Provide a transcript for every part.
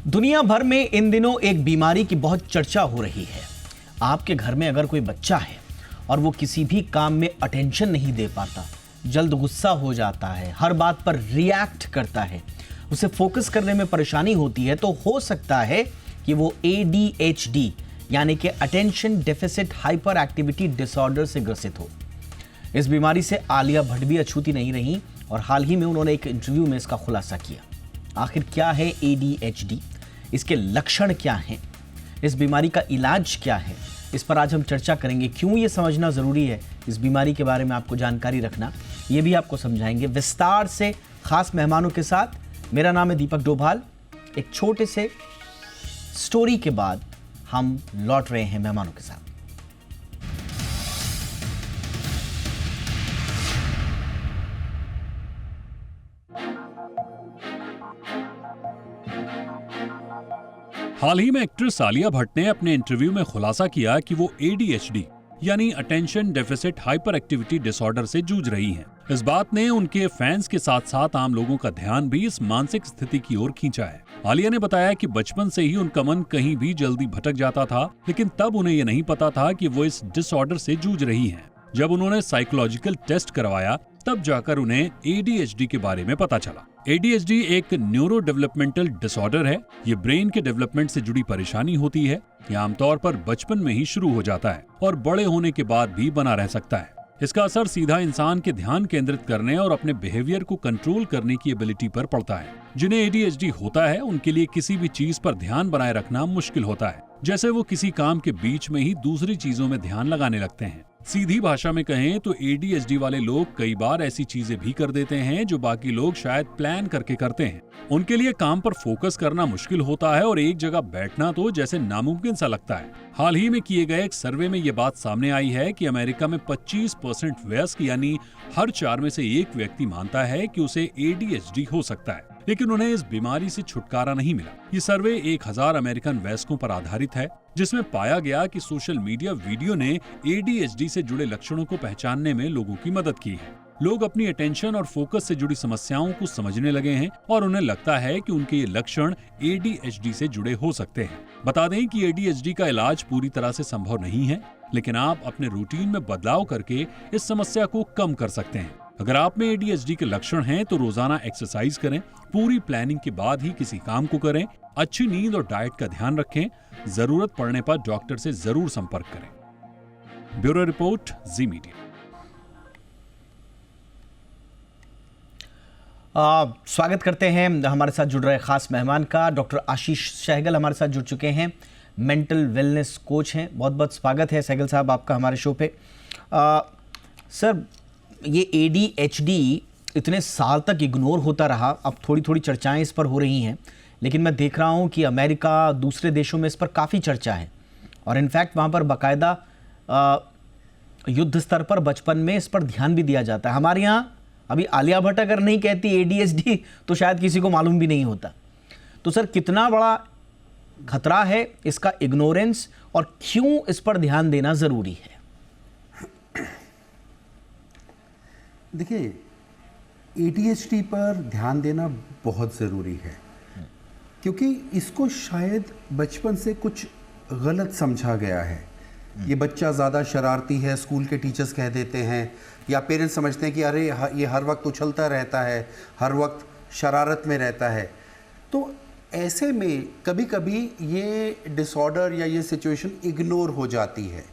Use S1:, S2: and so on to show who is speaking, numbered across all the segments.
S1: दुनिया भर में इन दिनों एक बीमारी की बहुत चर्चा हो रही है। आपके घर में अगर कोई बच्चा है और वो किसी भी काम में अटेंशन नहीं दे पाता, जल्द गुस्सा हो जाता है, हर बात पर रिएक्ट करता है, उसे फोकस करने में परेशानी होती है, तो हो सकता है कि वो ADHD यानी कि attention deficit hyper activity disorder से ग्रसित हो। इस बीमारी से आलिया भट्ट भी अछूती नहीं रही और हाल ही में उन्होंने एक इंटरव्यू में इसका खुलासा किया। आखिर क्या है ADHD, इसके लक्षण क्या हैं, इस बीमारी का इलाज क्या है, इस पर आज हम चर्चा करेंगे। क्यों ये समझना ज़रूरी है, इस बीमारी के बारे में आपको जानकारी रखना, ये भी आपको समझाएंगे विस्तार से खास मेहमानों के साथ। मेरा नाम है दीपक डोभाल। एक छोटे से स्टोरी के बाद हम लौट रहे हैं मेहमानों के साथ।
S2: हाल ही में एक्ट्रेस आलिया भट्ट ने अपने इंटरव्यू में खुलासा किया कि वो ADHD यानी attention deficit hyper activity disorder से जूझ रही हैं। इस बात ने उनके फैंस के साथ साथ आम लोगों का ध्यान भी इस मानसिक स्थिति की ओर खींचा है। आलिया ने बताया कि बचपन से ही उनका मन कहीं भी जल्दी भटक जाता था, लेकिन तब उन्हें ये नहीं पता था कि वो इस डिसऑर्डर से जूझ रही हैं। जब उन्होंने साइकोलॉजिकल टेस्ट करवाया, तब जाकर उन्हें ADHD के बारे में पता चला। ADHD एक न्यूरो डेवलपमेंटल डिसऑर्डर है। ये ब्रेन के डेवलपमेंट से जुड़ी परेशानी होती है। यह आमतौर पर बचपन में ही शुरू हो जाता है और बड़े होने के बाद भी बना रह सकता है। इसका असर सीधा इंसान के ध्यान केंद्रित करने और अपने बिहेवियर को कंट्रोल करने की एबिलिटी पर पड़ता है। जिन्हें ADHD होता है, उनके लिए किसी भी चीज पर ध्यान बनाए रखना मुश्किल होता है। जैसे वो किसी काम के बीच में ही दूसरी चीजों में ध्यान लगाने लगते हैं। सीधी भाषा में कहें तो ADHD वाले लोग कई बार ऐसी चीजें भी कर देते हैं जो बाकी लोग शायद प्लान करके करते हैं। उनके लिए काम पर फोकस करना मुश्किल होता है और एक जगह बैठना तो जैसे नामुमकिन सा लगता है। हाल ही में किए गए एक सर्वे में ये बात सामने आई है कि अमेरिका में 25% वयस्क यानी हर 4 में से एक व्यक्ति मानता है कि उसे ADHD हो सकता है, लेकिन उन्हें इस बीमारी से छुटकारा नहीं मिला। ये सर्वे 1000 अमेरिकन वयस्कों पर आधारित है, जिसमें पाया गया कि सोशल मीडिया वीडियो ने ADHD से जुड़े लक्षणों को पहचानने में लोगों की मदद की है। लोग अपनी अटेंशन और फोकस से जुड़ी समस्याओं को समझने लगे हैं और उन्हें लगता है कि उनके ये लक्षण ADHD से जुड़े हो सकते हैं। बता दें कि ADHD का इलाज पूरी तरह से संभव नहीं है, लेकिन आप अपने रूटीन में बदलाव करके इस समस्या को कम कर सकते हैं। अगर आप में ADHD के लक्षण हैं तो रोजाना एक्सरसाइज करें, पूरी प्लानिंग के बाद ही किसी काम को करें, अच्छी नींद और डाइट का ध्यान रखें, जरूरत पड़ने पर डॉक्टर से जरूर संपर्क करें। ब्यूरो रिपोर्ट, जी मीडिया।
S1: स्वागत करते हैं हमारे साथ जुड़ रहे खास मेहमान का। डॉक्टर आशीष सहगल हमारे साथ जुड़ चुके हैं, मेंटल वेलनेस कोच हैं। बहुत बहुत स्वागत है सहगल साहब आपका हमारे शो पे। सर, ये ADHD इतने साल तक इग्नोर होता रहा, अब थोड़ी थोड़ी चर्चाएं इस पर हो रही हैं, लेकिन मैं देख रहा हूं कि अमेरिका, दूसरे देशों में इस पर काफ़ी चर्चा है और इनफैक्ट वहां पर बाकायदा युद्ध स्तर पर बचपन में इस पर ध्यान भी दिया जाता है। हमारे यहाँ अभी आलिया भट्ट अगर नहीं कहती ADHD तो शायद किसी को मालूम भी नहीं होता। तो सर, कितना बड़ा खतरा है इसका इग्नोरेंस और क्यों इस पर ध्यान देना ज़रूरी है?
S3: देखिए, ADHD पर ध्यान देना बहुत ज़रूरी है क्योंकि इसको शायद बचपन से कुछ गलत समझा गया है। ये बच्चा ज़्यादा शरारती है, स्कूल के टीचर्स कह देते हैं, या पेरेंट्स समझते हैं कि अरे ये हर वक्त उछलता रहता है, हर वक्त शरारत में रहता है। तो ऐसे में कभी कभी ये डिसऑर्डर या ये सिचुएशन इग्नोर हो जाती है।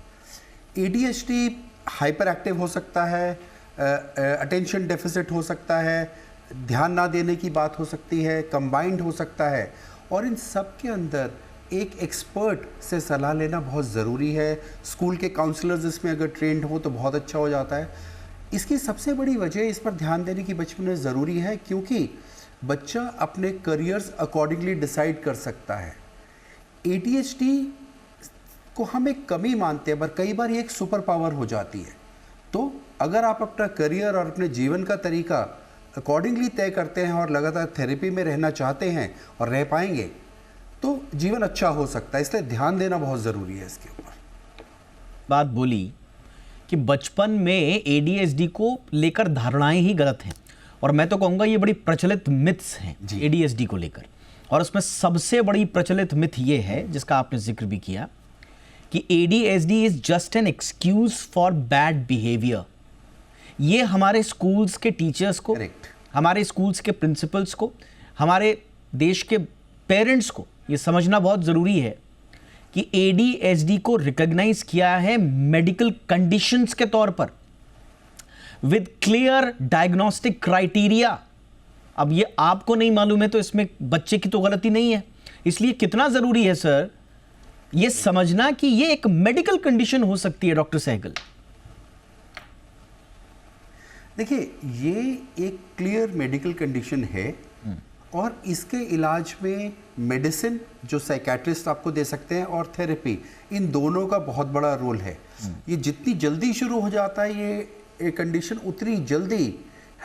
S3: ADHD हाइपर एक्टिव हो सकता है, अटेंशन डेफिसिट हो सकता है, ध्यान ना देने की बात हो सकती है, कंबाइंड हो सकता है, और इन सब के अंदर एक एक्सपर्ट से सलाह लेना बहुत ज़रूरी है। स्कूल के काउंसलर्स इसमें अगर ट्रेंड हो तो बहुत अच्छा हो जाता है। इसकी सबसे बड़ी वजह इस पर ध्यान देने की बचपन में ज़रूरी है क्योंकि बच्चा अपने करियर्स अकॉर्डिंगली डिसाइड कर सकता है। ADHD को हम एक कमी मानते हैं, पर कई बार ये एक सुपर पावर हो जाती है। तो अगर आप अपना करियर और अपने जीवन का तरीका अकॉर्डिंगली तय करते हैं और लगातार थेरेपी में रहना चाहते हैं और रह पाएंगे तो जीवन अच्छा हो सकता है। इसलिए ध्यान देना बहुत ज़रूरी है इसके ऊपर।
S1: बात बोली कि बचपन में ADHD को लेकर धारणाएं ही गलत हैं और मैं तो कहूँगा ये बड़ी प्रचलित मिथ्स हैं ADHD को लेकर। और उसमें सबसे बड़ी प्रचलित मिथ ये है, जिसका आपने जिक्र भी किया, कि ADHD is just an excuse for bad behaviour. ये हमारे स्कूल्स के टीचर्स को,
S3: Correct.
S1: हमारे स्कूल्स के प्रिंसिपल्स को, हमारे देश के पेरेंट्स को ये समझना बहुत ज़रूरी है कि ADHD को रिकॉग्नाइज किया है मेडिकल कंडीशंस के तौर पर विद क्लियर डायग्नोस्टिक क्राइटेरिया। अब ये आपको नहीं मालूम है तो इसमें बच्चे की तो गलती नहीं है। इसलिए कितना ज़रूरी है सर ये समझना कि ये एक मेडिकल कंडीशन हो सकती है। डॉक्टर सहगल,
S3: देखिए, ये एक क्लियर मेडिकल कंडीशन है और इसके इलाज में मेडिसिन जो साइकेट्रिस्ट आपको दे सकते हैं और थेरेपी, इन दोनों का बहुत बड़ा रोल है। ये जितनी जल्दी शुरू हो जाता है ये कंडीशन, उतनी जल्दी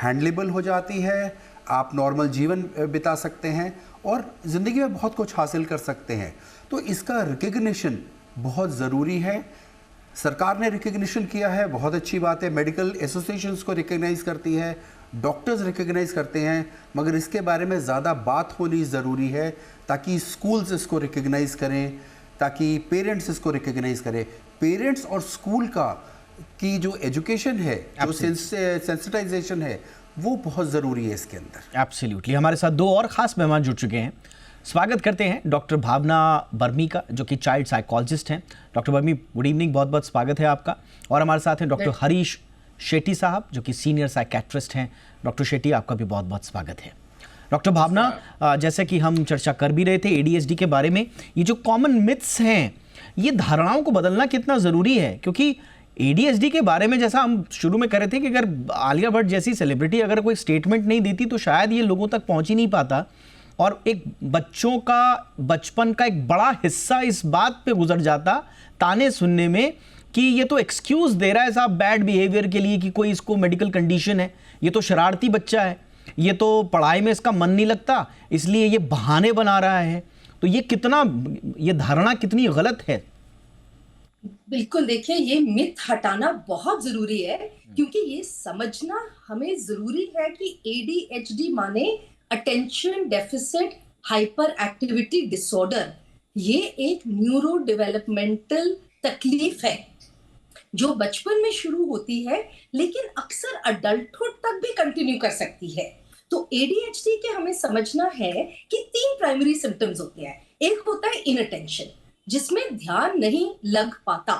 S3: हैंडलेबल हो जाती है, आप नॉर्मल जीवन बिता सकते हैं और ज़िंदगी में बहुत कुछ हासिल कर सकते हैं। तो इसका रिकग्निशन बहुत ज़रूरी है। सरकार ने रिकग्निशन किया है, बहुत अच्छी बात है। मेडिकल एसोसिएशंस को रिकग्नाइज करती है, डॉक्टर्स रिकग्नाइज करते हैं, मगर इसके बारे में ज़्यादा बात होनी ज़रूरी है ताकि स्कूल्स इसको रिकग्नाइज करें, ताकि पेरेंट्स इसको रिकग्नाइज करें। पेरेंट्स और स्कूल की जो एजुकेशन है, जो सेंसिटाइजेशन है, वो बहुत ज़रूरी है इसके अंदर।
S1: एब्सोल्युटली। हमारे साथ दो और ख़ास मेहमान जुड़ चुके हैं। स्वागत करते हैं डॉक्टर भावना बर्मी का, जो कि चाइल्ड साइकोलॉजिस्ट हैं। डॉक्टर बर्मी, गुड इवनिंग, बहुत बहुत स्वागत है आपका। और हमारे साथ हैं डॉक्टर हरीश शेट्टी साहब, जो कि सीनियर साइकेट्रिस्ट हैं। डॉक्टर शेट्टी, आपका भी बहुत बहुत स्वागत है। डॉक्टर भावना, जैसे कि हम चर्चा कर भी रहे थे ADHD के बारे में, ये जो कॉमन मिथ्स हैं, ये धारणाओं को बदलना कितना ज़रूरी है? क्योंकि ADHD के बारे में जैसा हम शुरू में कर रहे थे कि अगर आलिया भट्ट जैसी सेलिब्रिटी अगर कोई स्टेटमेंट नहीं देती तो शायद ये लोगों तक पहुंच ही नहीं पाता, और एक बच्चों का बचपन का एक बड़ा हिस्सा इस बात पे गुजर जाता ताने सुनने में कि ये तो एक्सक्यूज़ दे रहा है साहब बैड बिहेवियर के लिए कि कोई इसको मेडिकल कंडीशन है, ये तो शरारती बच्चा है, ये तो पढ़ाई में इसका मन नहीं लगता इसलिए ये बहाने बना रहा है। तो ये धारणा कितनी गलत है?
S4: बिल्कुल, देखिए, ये मिथ हटाना बहुत जरूरी है, क्योंकि ये समझना हमें जरूरी है कि ADHD माने attention deficit hyper activity disorder, ये एक न्यूरो डेवलपमेंटल तकलीफ है जो बचपन में शुरू होती है लेकिन अक्सर अडल्टहुड तक भी कंटिन्यू कर सकती है। तो ADHD के हमें समझना है कि 3 प्राइमरी सिम्टम्स होते हैं। एक होता है इनअटेंशन, जिसमें ध्यान नहीं लग पाता,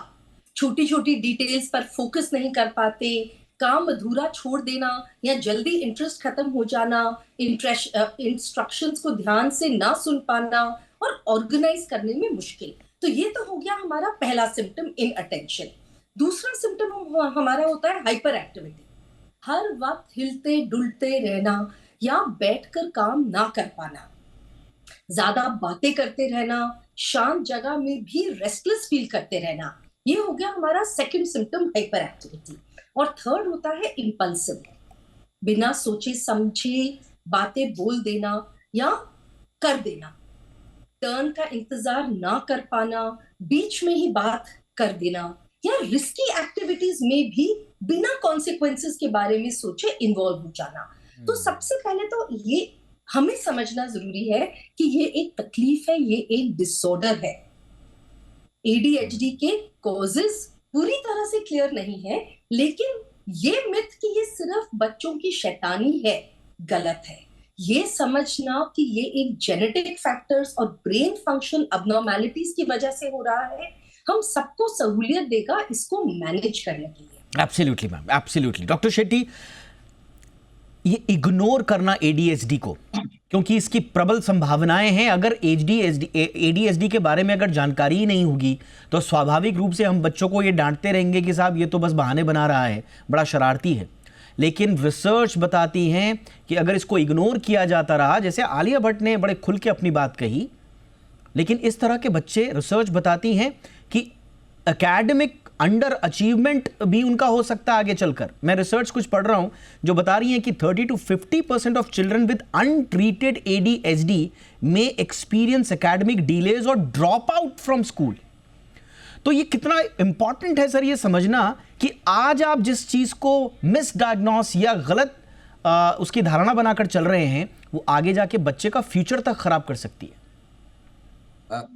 S4: छोटी छोटी डिटेल्स पर फोकस नहीं कर पाते, काम अधूरा छोड़ देना या जल्दी इंटरेस्ट खत्म हो जाना, इंस्ट्रक्शंस को ध्यान से ना सुन पाना और ऑर्गेनाइज करने में मुश्किल। तो ये तो हो गया हमारा पहला सिम्टम, इनअटेंशन। दूसरा सिम्टम हमारा होता है हाइपर एक्टिविटी, हर वक्त हिलते डुलते रहना या बैठकर काम ना कर पाना, ज्यादा बातें करते रहना, शांत जगह में भी रेस्टलेस फील करते रहना। ये हो गया हमारा सेकंड सिम्टम, हाइपर एक्टिविटी। और थर्ड होता है इम्पल्सिव, बिना सोचे समझे बातें बोल देना या कर देना, टर्न का इंतजार ना कर पाना, बीच में ही बात कर देना, या रिस्की एक्टिविटीज में भी बिना कॉन्सिक्वेंसेस के बारे में सोचे इन्वॉल्व हो जाना। तो सबसे पहले तो ये हमें समझना जरूरी है कि ये एक तकलीफ है, ये एक डिसऑर्डर है। ADHD के कॉजेस पूरी तरह से क्लियर नहीं है, लेकिन ये मिथ कि ये सिर्फ बच्चों की शैतानी है, गलत है। ये समझना कि ये एक जेनेटिक फैक्टर्स और ब्रेन फंक्शन अबनॉर्मैलिटीज की वजह से हो रहा है, हम सबको सहूलियत देगा इसको मैनेज करने के लिए।
S1: Absolutely ma'am, absolutely. Doctor Shetty, ये इग्नोर करना ADHD को, क्योंकि इसकी प्रबल संभावनाएं हैं, अगर ADHD के बारे में अगर जानकारी ही नहीं होगी तो स्वाभाविक रूप से हम बच्चों को ये डांटते रहेंगे कि साहब ये तो बस बहाने बना रहा है, बड़ा शरारती है। लेकिन रिसर्च बताती हैं कि अगर इसको इग्नोर किया जाता रहा, जैसे आलिया भट्ट ने बड़े खुल के अपनी बात कही, लेकिन इस तरह के बच्चे, रिसर्च बताती हैं कि एकेडमिक अंडर अचीवमेंट भी उनका हो सकता है आगे चलकर। मैं रिसर्च कुछ पढ़ रहा हूं जो बता रही है कि 30 to 50% of children with untreated ADHD में एक्सपीरियंस एकेडमिक डिलेज और ड्रॉप आउट फ्रॉम स्कूल। तो ये कितना इंपॉर्टेंट है सर ये समझना कि आज आप जिस चीज को मिसडायग्नोस या गलत उसकी धारणा बनाकर चल रहे हैं वो आगे जाके बच्चे का फ्यूचर तक खराब कर सकती है।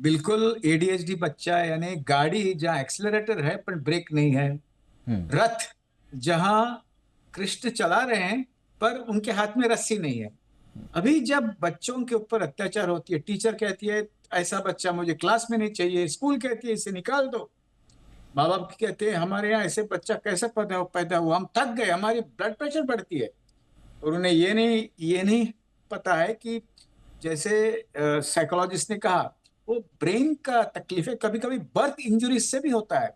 S5: बिल्कुल, एडीएचडी बच्चा यानी गाड़ी जहाँ एक्सेलरेटर है पर ब्रेक नहीं है, रथ जहां कृष्ण चला रहे हैं पर उनके हाथ में रस्सी नहीं है। अभी जब बच्चों के ऊपर अत्याचार होती है, टीचर कहती है ऐसा बच्चा मुझे क्लास में नहीं चाहिए, स्कूल कहती है इसे निकाल दो, माँ बाप कहते हैं हमारे यहाँ ऐसे बच्चा कैसे पैदा हुआ, हम थक गए, हमारी ब्लड प्रेशर बढ़ती है। और उन्हें ये नहीं पता है कि जैसे साइकोलॉजिस्ट ने कहा वो ब्रेन का तकलीफ है, कभी कभी बर्थ इंजरीज से भी होता है,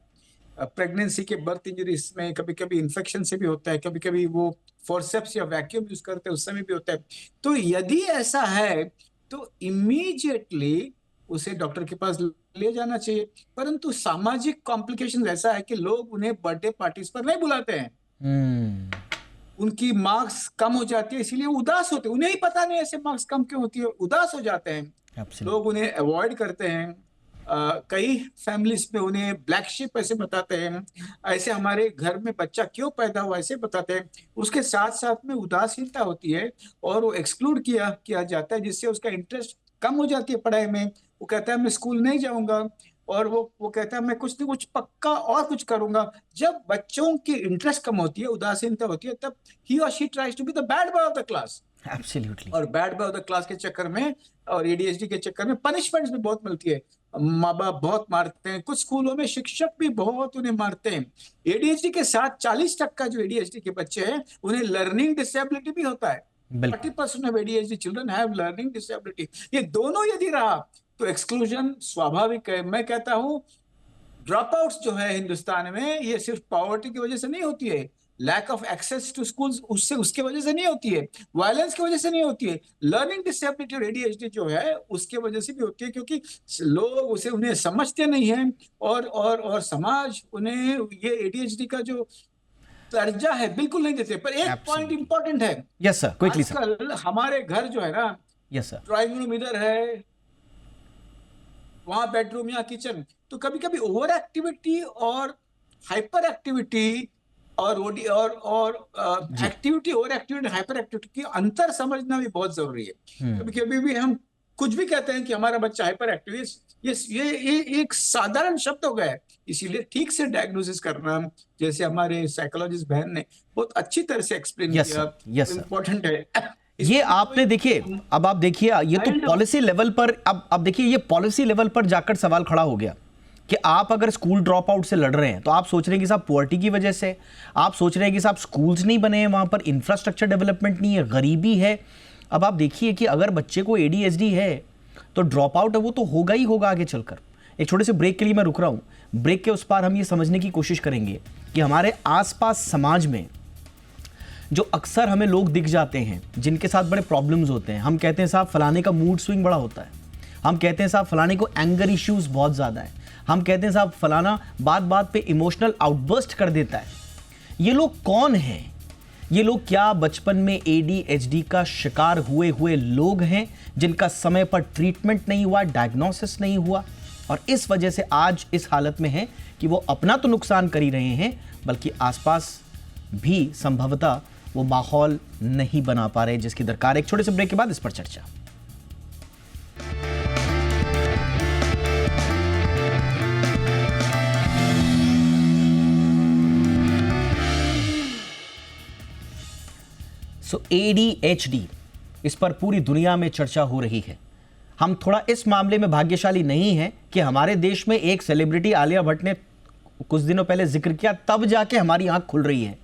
S5: प्रेगनेंसी के बर्थ इंजरीज में कभी कभी इन्फेक्शन से भी होता है, कभी कभी वो फोर्सेप्स या वैक्यूम यूज करते हैं उस समय भी होता है। तो यदि ऐसा है तो इमीडिएटली उसे डॉक्टर के पास ले जाना चाहिए। परंतु सामाजिक कॉम्प्लिकेशन ऐसा है कि लोग उन्हें बर्थडे पार्टीज पर नहीं बुलाते हैं, उनकी मार्क्स कम हो जाती है इसलिए उदास होते हैं, उन्हें ही पता नहीं ऐसे मार्क्स कम क्यों होती है, उदास हो जाते हैं। लोग उन्हें अवॉइड करते हैं। कई फैमिलीज में उन्हें ब्लैक शिप ऐसे बताते हैं, ऐसे हमारे घर में बच्चा क्यों पैदा हुआ ऐसे बताते हैं। उसके साथ साथ में उदासीनता होती है और वो एक्सक्लूड किया जाता है, जिससे उसका इंटरेस्ट कम हो जाती है पढ़ाई में। वो कहता है मैं स्कूल नहीं जाऊंगा, और वो कहता है मैं कुछ न कुछ पक्का और कुछ करूंगा। जब बच्चों की इंटरेस्ट कम होती है, उदासीनता होती है, तब ही और she tries to be the bad boy of the class.
S1: Absolutely.
S5: और bad boy of the class के चक्कर में और एडीएचडी के चक्कर में पनिशमेंट्स भी बहुत मिलती है, माँ बाप बहुत मारते हैं, कुछ स्कूलों में शिक्षक भी बहुत उन्हें मारते हैं। एडीएचडी के साथ 40% जो एडीएचडी के बच्चे हैं उन्हें लर्निंग डिसेबिलिटी भी होता है। 40% of ADHD children have learning disability. ये दोनों यदि रहा तो एक्सक्लूजन स्वाभाविक है। मैं कहता हूं ड्रॉप आउट्स जो है हिंदुस्तान में ये सिर्फ पॉवर्टी की वजह से नहीं होती है, lack of access to schools उसके वजह से नहीं होती है, वायलेंस की वजह से नहीं होती है, लर्निंग डिसेबिलिटी और एडीएचडी जो है उसके वजह से भी होती है, क्योंकि लोग उन्हें समझते नहीं हैं और समाज उन्हें ये एडीएचडी का जो दर्जा है बिल्कुल नहीं देते। पर एक पॉइंट इंपॉर्टेंट है।
S1: Yes sir, quickly sir.
S5: आजकल हमारे घर जो है ना,
S1: यस सर,
S5: ड्राइंग रूम इधर है, वहां बेडरूम या किचन, तो कभी कभी ओवर एक्टिविटी और हाइपर एक्टिविटी और activity over activity hyper activity की अंतर समझना भी बहुत जरूरी है। कभी कभी भी हम कुछ भी कहते हैं कि हमारा बच्चा हाइपर एक्टिव है, ये एक साधारण शब्द हो गया है। इसीलिए ठीक से डायग्नोसिस करना, जैसे हमारे साइकोलॉजिस्ट बहन ने बहुत अच्छी तरह से एक्सप्लेन किया, इम्पोर्टेंट है।
S1: ये आपने देखिए, अब आप देखिए ये तो पॉलिसी लेवल पर, अब देखिए ये पॉलिसी लेवल पर जाकर सवाल खड़ा हो गया कि आप अगर स्कूल ड्रॉप आउट से लड़ रहे हैं तो आप सोच रहे हैं कि साहब पुअर्टी की वजह से, आप सोच रहे हैं कि साहब स्कूल्स नहीं बने हैं, वहां पर इंफ्रास्ट्रक्चर डेवलपमेंट नहीं है, गरीबी है। अब आप देखिए कि अगर बच्चे को एडीएचडी है तो ड्रॉप आउट है वो तो होगा ही होगा आगे चलकर। एक छोटे से ब्रेक के लिए मैं रुक रहा हूं। ब्रेक के उस पार हम ये समझने की कोशिश करेंगे कि हमारे आसपास समाज में जो अक्सर हमें लोग दिख जाते हैं जिनके साथ बड़े प्रॉब्लम्स होते हैं, हम कहते हैं साहब फलाने का मूड स्विंग बड़ा होता है, हम कहते हैं साहब फलाने को एंगर इश्यूज बहुत ज़्यादा है, हम कहते हैं साहब फलाना बात बात पे इमोशनल आउटबर्स्ट कर देता है। ये लोग कौन हैं? ये लोग क्या बचपन में एडीएचडी का शिकार हुए लोग हैं जिनका समय पर ट्रीटमेंट नहीं हुआ, डायग्नोसिस नहीं हुआ, और इस वजह से आज इस हालत में हैं कि वो अपना तो नुकसान कर ही रहे हैं बल्कि आसपास भी संभवतः वो माहौल नहीं बना पा रहे जिसकी दरकार। एक छोटे से ब्रेक के बाद इस पर चर्चा। सो ADHD, इस पर पूरी दुनिया में चर्चा हो रही है। हम थोड़ा इस मामले में भाग्यशाली नहीं हैं कि हमारे देश में एक सेलिब्रिटी आलिया भट्ट ने कुछ दिनों पहले जिक्र किया, तब जाके हमारी आंख खुल रही है।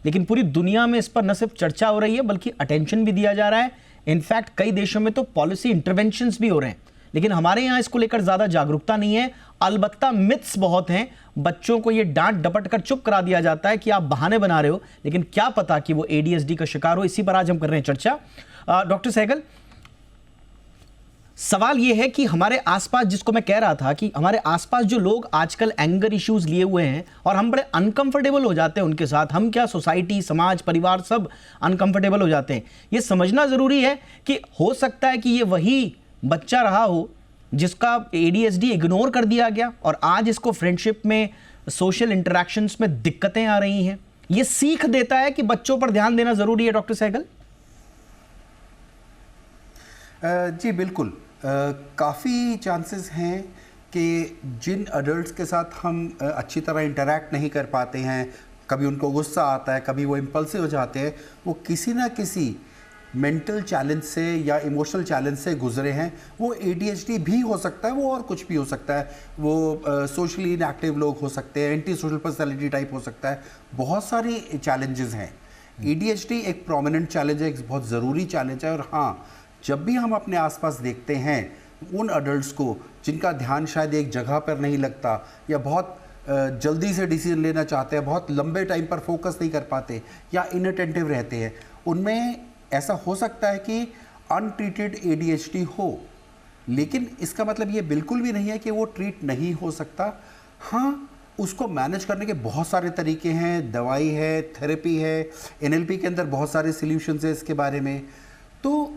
S1: लेकिन पूरी दुनिया में इस पर न सिर्फ चर्चा हो रही है बल्कि अटेंशन भी दिया जा रहा है। इनफैक्ट कई देशों में तो पॉलिसी इंटरवेंशंस भी हो रहे हैं, लेकिन हमारे यहाँ इसको लेकर ज्यादा जागरूकता नहीं है। अलबत्ता मिथ्स बहुत हैं, बच्चों को ये डांट डपट कर चुप करा दिया जाता है कि आप बहाने बना रहे हो, लेकिन क्या पता कि वो एडीएचडी का शिकार हो। इसी पर आज हम कर रहे हैं चर्चा। डॉक्टर सहगल, सवाल यह है कि हमारे आसपास, जिसको मैं कह रहा था कि हमारे आसपास जो लोग आजकल एंगर इश्यूज लिए हुए हैं और हम बड़े अनकंफर्टेबल हो जाते हैं उनके साथ, हम क्या सोसाइटी, समाज, परिवार सब अनकंफर्टेबल हो जाते हैं। ये समझना जरूरी है कि हो सकता है कि ये वही बच्चा रहा हो जिसका एडीएचडी इग्नोर कर दिया गया और आज इसको फ्रेंडशिप में, सोशल इंटरेक्शंस में दिक्कतें आ रही हैं। ये सीख देता है कि बच्चों पर ध्यान देना जरूरी है डॉक्टर सहगल?
S3: जी बिल्कुल। काफ़ी चांसेस हैं कि जिन अडल्ट्स के साथ हम अच्छी तरह इंटरेक्ट नहीं कर पाते हैं, कभी उनको गुस्सा आता है, कभी वो इम्पल्सिव हो जाते हैं, वो किसी ना किसी मेंटल चैलेंज से या इमोशनल चैलेंज से गुजरे हैं। वो ADHD भी हो सकता है, वो और कुछ भी हो सकता है, वो सोशली इनएक्टिव लोग हो सकते हैं, एंटी सोशल पर्सनैलिटी टाइप हो सकता है, बहुत सारी चैलेंजेस हैं। ADHD एक प्रोमिनेंट चैलेंज है, एक बहुत ज़रूरी चैलेंज है। और हाँ, जब भी हम अपने आसपास देखते हैं उन अडल्ट्स को जिनका ध्यान शायद एक जगह पर नहीं लगता, या बहुत जल्दी से डिसीजन लेना चाहते हैं, बहुत लंबे टाइम पर फोकस नहीं कर पाते, या इनअटेंटिव रहते हैं, उनमें ऐसा हो सकता है कि अनट्रीटेड ADHD हो। लेकिन इसका मतलब ये बिल्कुल भी नहीं है कि वो ट्रीट नहीं हो सकता। हाँ, उसको मैनेज करने के बहुत सारे तरीके हैं, दवाई है, थेरेपी है, NLP के अंदर बहुत सारे सॉल्यूशंस हैं इसके बारे में। तो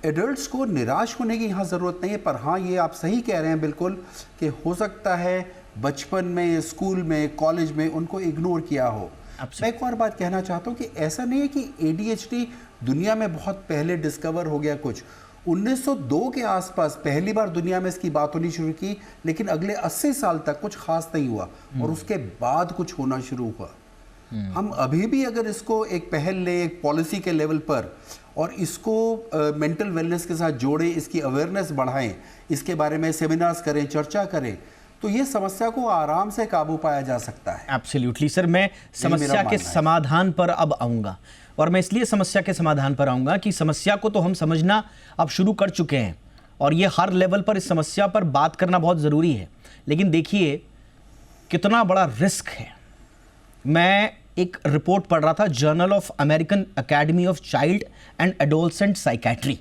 S3: एडल्ट्स को निराश होने की यहाँ ज़रूरत नहीं है। पर हाँ, ये आप सही कह रहे हैं बिल्कुल कि हो सकता है बचपन में, स्कूल में, कॉलेज में उनको इग्नोर किया हो। मैं एक और बात कहना चाहता हूँ कि ऐसा नहीं है कि ADHD दुनिया में बहुत पहले डिस्कवर हो गया। कुछ 1902 के आसपास पहली बार दुनिया में इसकी बात होनी शुरू की, लेकिन अगले 80 साल तक कुछ खास नहीं हुआ, और उसके बाद कुछ होना शुरू हुआ। हम अभी भी अगर इसको एक पहल लें एक पॉलिसी के लेवल पर, और इसको मेंटल वेलनेस के साथ जोड़ें, इसकी अवेयरनेस बढ़ाएं, इसके बारे में सेमिनार्स करें, चर्चा करें, तो ये समस्या को आराम से काबू पाया जा सकता है।
S1: एब्सोल्युटली सर, मैं समस्या के समाधान पर अब आऊंगा, और मैं इसलिए समस्या के समाधान पर आऊंगा कि समस्या को तो हम समझना अब शुरू कर चुके हैं, और ये हर लेवल पर इस समस्या पर बात करना बहुत ज़रूरी है। लेकिन देखिए कितना बड़ा रिस्क है। मैं एक रिपोर्ट पढ़ रहा था, journal of American academy of child and adolescent psychiatry.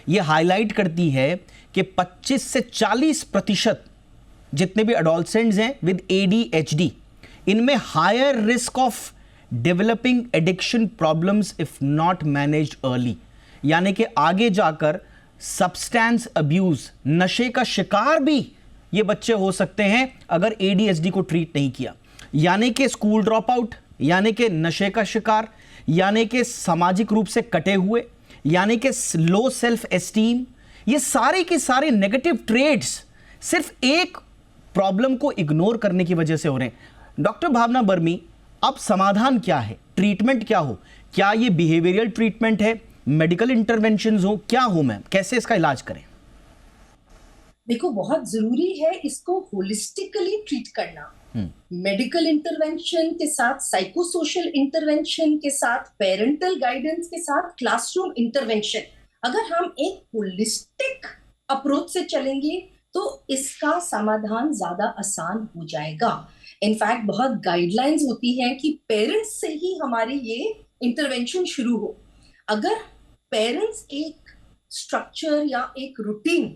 S1: ये हाईलाइट करती है कि 25 से 40% जितने भी एडोलसेंट्स हैं विद ADHD, इनमें higher risk of developing addiction problems if not managed early, यानी कि आगे जाकर सब्सटेंस अब्यूज, नशे का शिकार भी ये बच्चे हो सकते हैं अगर ADHD को ट्रीट नहीं किया। यानी कि स्कूल ड्रॉप आउट, यानी कि नशे का शिकार, यानी कि सामाजिक रूप से कटे हुए, यानी कि लो सेल्फ एस्टीम, ये सारे के सारे नेगेटिव ट्रेड्स सिर्फ एक प्रॉब्लम को इग्नोर करने की वजह से हो रहे हैं। डॉक्टर भावना बर्मी, अब समाधान क्या है, ट्रीटमेंट क्या हो? क्या ये बिहेवियरल ट्रीटमेंट है, मेडिकल इंटरवेंशंस हो, क्या हो मैम, कैसे इसका इलाज करें?
S4: देखो, बहुत जरूरी है इसको होलिस्टिकली ट्रीट करना। मेडिकल इंटरवेंशन के साथ, साइको सोशल इंटरवेंशन के साथ, पेरेंटल गाइडेंस के साथ, क्लासरूम इंटरवेंशन, अगर हम एक होलिस्टिक अप्रोच से चलेंगे तो इसका समाधान ज्यादा आसान हो जाएगा। इनफैक्ट बहुत गाइडलाइंस होती हैं कि पेरेंट्स से ही हमारी ये इंटरवेंशन शुरू हो। अगर पेरेंट्स एक स्ट्रक्चर या एक रूटीन,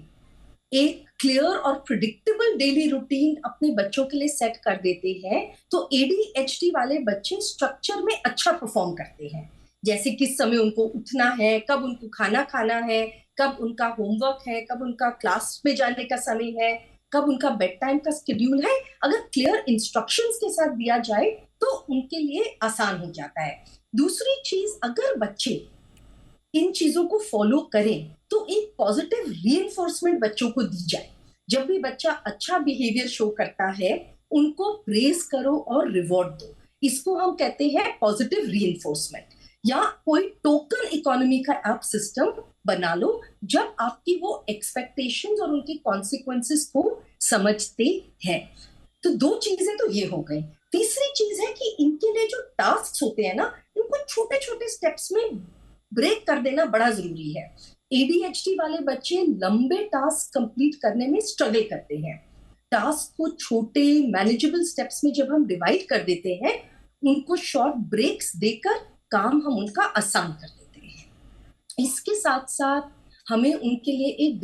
S4: एक क्लियर और प्रिडिक्टेबल डेली रूटीन अपने बच्चों के लिए सेट कर देते हैं, तो ADHD वाले बच्चे स्ट्रक्चर में अच्छा परफॉर्म करते हैं। जैसे किस समय उनको उठना है, कब उनको खाना खाना है, कब उनका होमवर्क है, कब उनका क्लास में जाने का समय है, कब उनका बेड टाइम का शेड्यूल है। अगर क्लियर इंस्ट्रक्शंस के साथ दिया जाए तो उनके लिए आसान हो जाता है। दूसरी चीज, अगर बच्चे इन चीजों को फॉलो करें तो एक पॉजिटिव रीइंफोर्समेंट बच्चों को दी जाए। जब भी बच्चा अच्छा बिहेवियर शो करता है, उनको प्रेज करो और रिवॉर्ड दो। इसको हम कहते हैं पॉजिटिव रीइंफोर्समेंट। या कोई टोकन इकोनॉमी का आप सिस्टम बना लो, जब आपकी वो एक्सपेक्टेशंस और उनकी कॉन्सिक्वेंसेस को समझते हैं। तो दो चीजें तो ये हो गई। तीसरी चीज है कि इनके लिए जो टास्क होते हैं ना, इनको छोटे छोटे स्टेप्स में ब्रेक कर देना बड़ा जरूरी है। ADHD वाले बच्चे लंबे टास्क कंप्लीट करने में स्ट्रगल करते हैं। टास्क को छोटे मैनेजेबल स्टेप्स में जब हम डिवाइड कर देते हैं, उनको शॉर्ट ब्रेक्स देकर काम हम उनका आसान कर देते हैं। इसके साथ साथ हमें उनके लिए एक